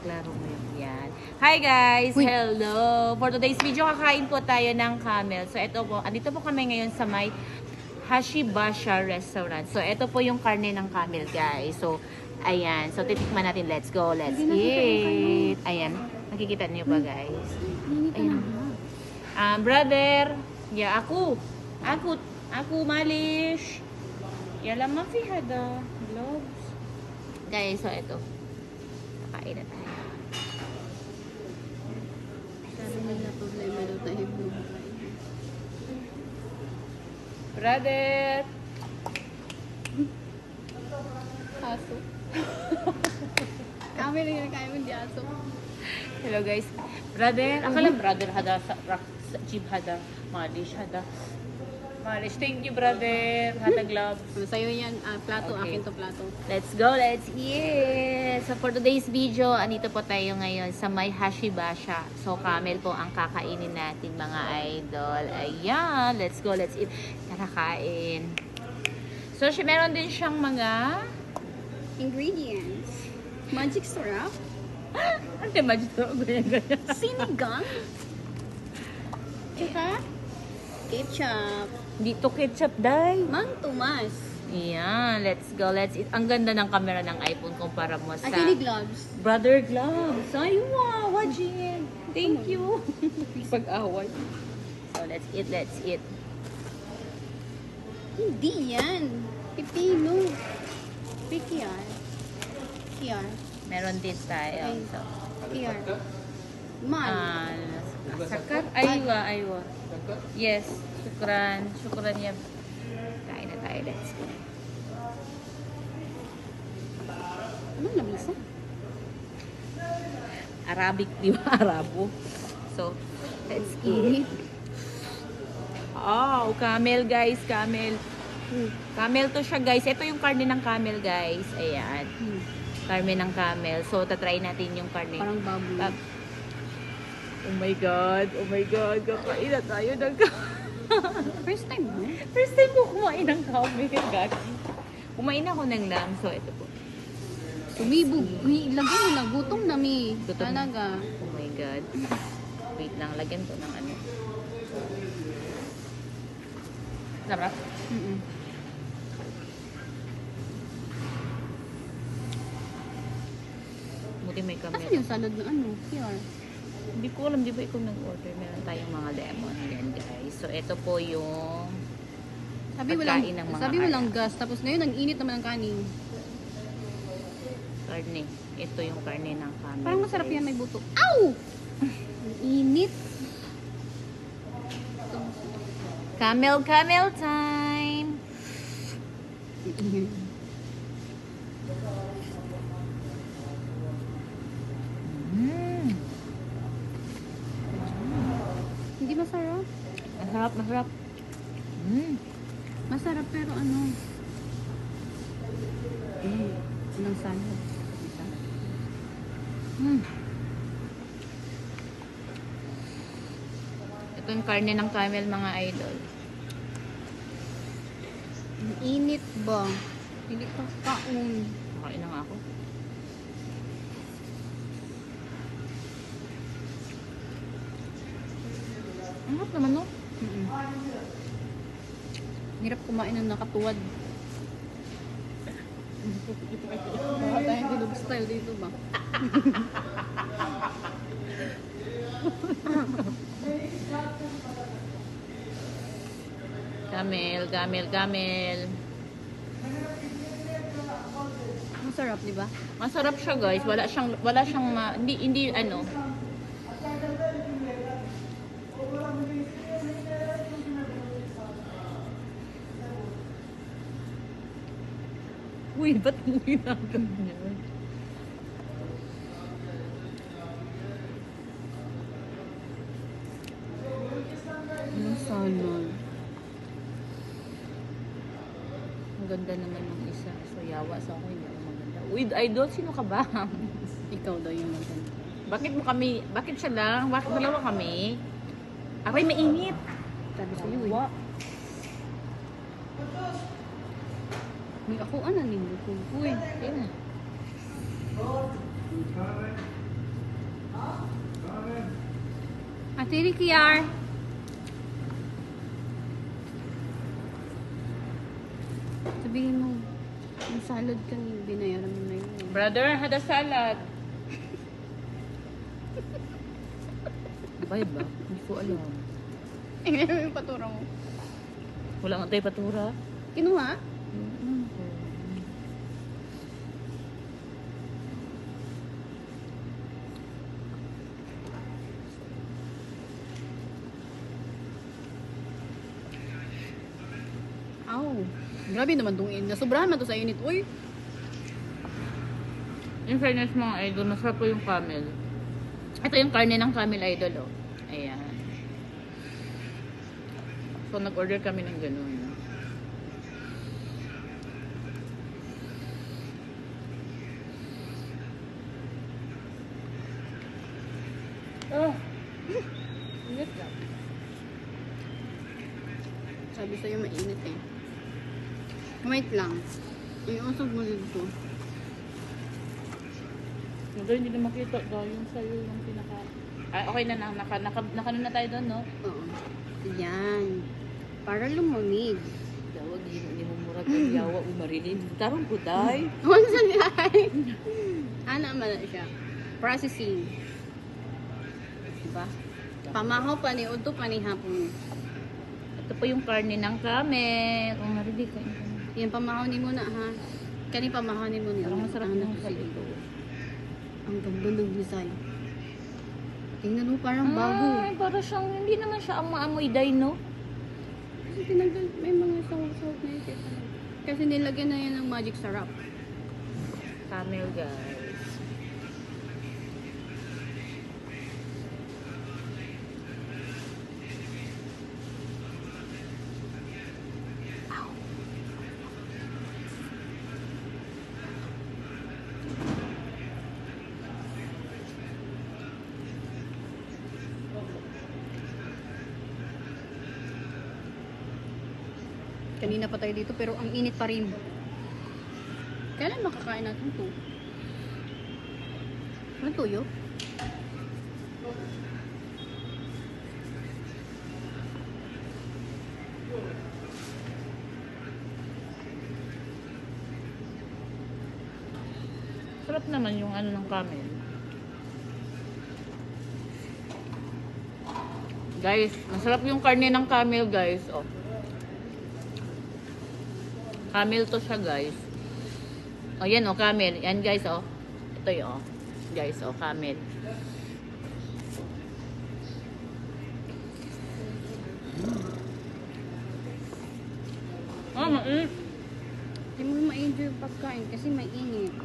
Klaro mo yan. Hi guys! Hello! For today's video, kakain po tayo ng camel. So ito po, andito po kami ngayon sa may Hashibasha Restaurant. So ito po yung karne ng camel guys. So ayan. So titikman natin. Let's go. Let's eat. Ayan. Nakikita niyo ba guys? Ayan. Brother. Yeah, Aku malish. Yala mafi hada. Gloves. Guys, so ito. Kakain na tayo. Sabi nila problema daw tayo buhay. Brother. Aso. Kami rin yung kaya mo di aso. Hello guys. Brother. Akala brother hada sa jeep hada. Malish hada. Malish. Thank you brother. Hada gloves. Sa'yo yan, plato, Okay. akin to plato. Let's go, let's eat! So for today's video, andito po tayo ngayon sa may Hashibasha. So camel po ang kakainin natin mga idol. Ayan, let's go, let's eat. Tara kain. So meron din siyang mga... Ingredients. Magic syrup. Ante, magic syrup. Ganyan. Sinigang. Tsaka ketchup. Dito ketchup, day. Mang Tomas. Ayan, let's go, let's eat. Ang ganda ng camera ng iPhone kumpara mo sa... Akin ni gloves. Brother gloves. Ay, wow, Wajin. Thank you. Pag-away. So, let's eat, let's eat. Hindi yan. Pipino. PKR. PR. Meron din tayo. Ay. So, PR. Man. sakat? Aywa. Yes. Shukran. Shukran niya. Kain na tayo. Let's go. Anong lamisa? Arabic, di ba? Arabo. So, let's eat. Oh, camel guys. Camel. Camel to siya guys. Ito yung karne ng camel guys. Ayan. Karne ng camel. So, tatry natin yung karne. Parang baboy. Oh my God. Oh my God. Kakain na tayo ng First time mo? First time ko kumain ng camel. Gagi. Kumain ako ng lamb. So, ito po. Umibog. Uy, lagyan mo na. Gutom na mi. Gutom na. Talaga. Oh my God. Wait lang. Lagyan ko ng ano. Sarap. Buti may camel. Asan yung salad na ano? PR. Hindi ko alam, di ba ikaw nag-order? Meron tayong mga lemon. Yan guys. So, ito po yung pagkain ng mga Sabi mo lang gas. Tapos ngayon, ang init naman ang kanin. karne. Ito yung karne ng camel. Parang masarap guys. yan, may buto. Ow! Ang init. Camel time! Hindi masarap. Masarap. Masarap pero ano. Anong salad? Isa. Ito yung karne ng camel mga idol. Ang init ba? Hindi ka kaon. Makain na nga ako. Ang harap naman no? Hirap kumain ng nakatuwad. Baka tayong dinog style dito ba? Camel. Masarap, di ba? Masarap siya guys. Wala siyang hindi ano. Uy, ba't mo ginagawa? Anong salad? Ang ganda naman ng isa. So, yawa sa ako. Hindi ako maganda. Uy, idol, sino ka ba? Ikaw daw yung maganda. Bakit siya lang? Bakit dalawa kami? Aray, mainit. Sabi sa'yo eh. Yawa. May ako, ano ninyo ko? Uy, Ayun na. Ate Rikiar. Sabihin mo, yung salad ka ni binayaran mo na yun. Brother, hada salad. Bye ba? Hindi ko alam. Ngayon yung patura mo. Wala nga tayo patura. Kinuha? Aw, grabe naman tong in. Nasobrahan na to sa init. Uy, In fairness mga idol, masarap po yung camel. Ito yung karne ng camel idol, oh. Ayan. So, nag-order kami ng ganun. Oh! Init lang. sabi sa'yo mainit eh. Wait lang. Iusog mo dito. Ito, hindi na makita. Yung sa'yo yung pinaka... Ah, okay na na. Naka na tayo doon, no? Oo. Yan. Para lumamig. Yawa, hindi mo murag ang yawa umarilin. Tarong ko, day. Huwag sa lihay. Ana man na siya. Processing. Diba? Pamahaw pa ni Uto pa ni hapon. Ito po yung karne ng camel. Kung marinig ko. Yan pamahaw ni mo na ha. Kani pamahaw ni mo ni. Parang masarap Ano yung to sa sige. ito. Ang ganda ng design. Tingnan mo parang bago. Ay, para siyang, hindi naman siya ang maamoy day, no? Kasi tinanggal, may mga sahog-sahog na yun. Kasi nilagyan na yan ng magic sarap. Camel, guys. Kanina pa tayo dito pero ang init pa rin. Kailan makakain natin to? Ano tuyo? Sarap naman yung ano ng camel. Guys, masarap yung karne ng camel, guys. Oh. Camel to siya, guys. Oh, yan, oh, camel. Yan, guys, oh. Ito yung, oh. Guys, oh, camel. Oh, mainit. Hindi mo ma-enjoy yung pagkain kasi may init.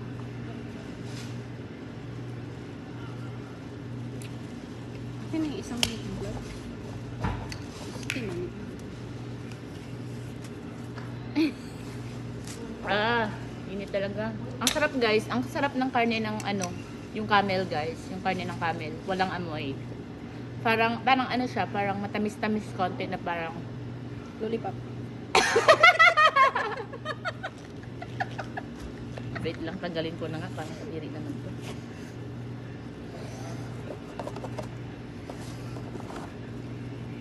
Kasi na yung isang little vlog. Tingnan. Ah, init talaga. Ang sarap, guys. Ang sarap ng karne ng ano, yung camel, guys. Yung karne ng camel. Walang amoy. Parang ano siya, parang matamis-tamis konti na parang Lollipop. wait lang, tanggalin ko na nga. Parang kadiri naman to.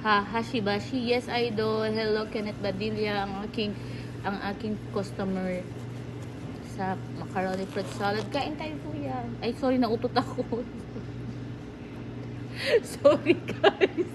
Ha, Hashibashi. Yes, idol. Hello, Kenneth Badilla. Ang aking customer sa macaroni fruit salad. Kain tayo, kuya. Ay, sorry, nautot ako. Sorry, guys.